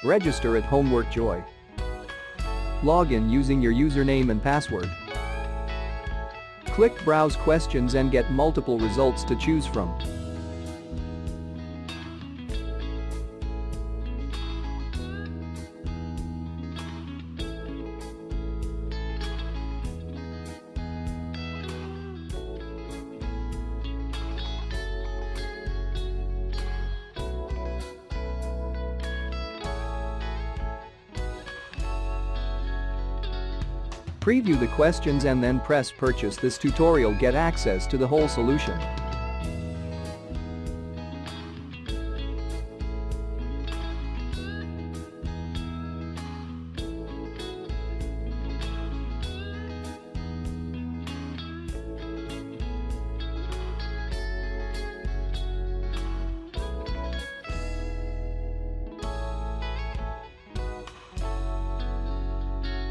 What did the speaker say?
Register at Homework Joy. Log in using your username and password. Click Browse Questions and get multiple results to choose from. Preview the questions and then press Purchase. This tutorial get access to the whole solution.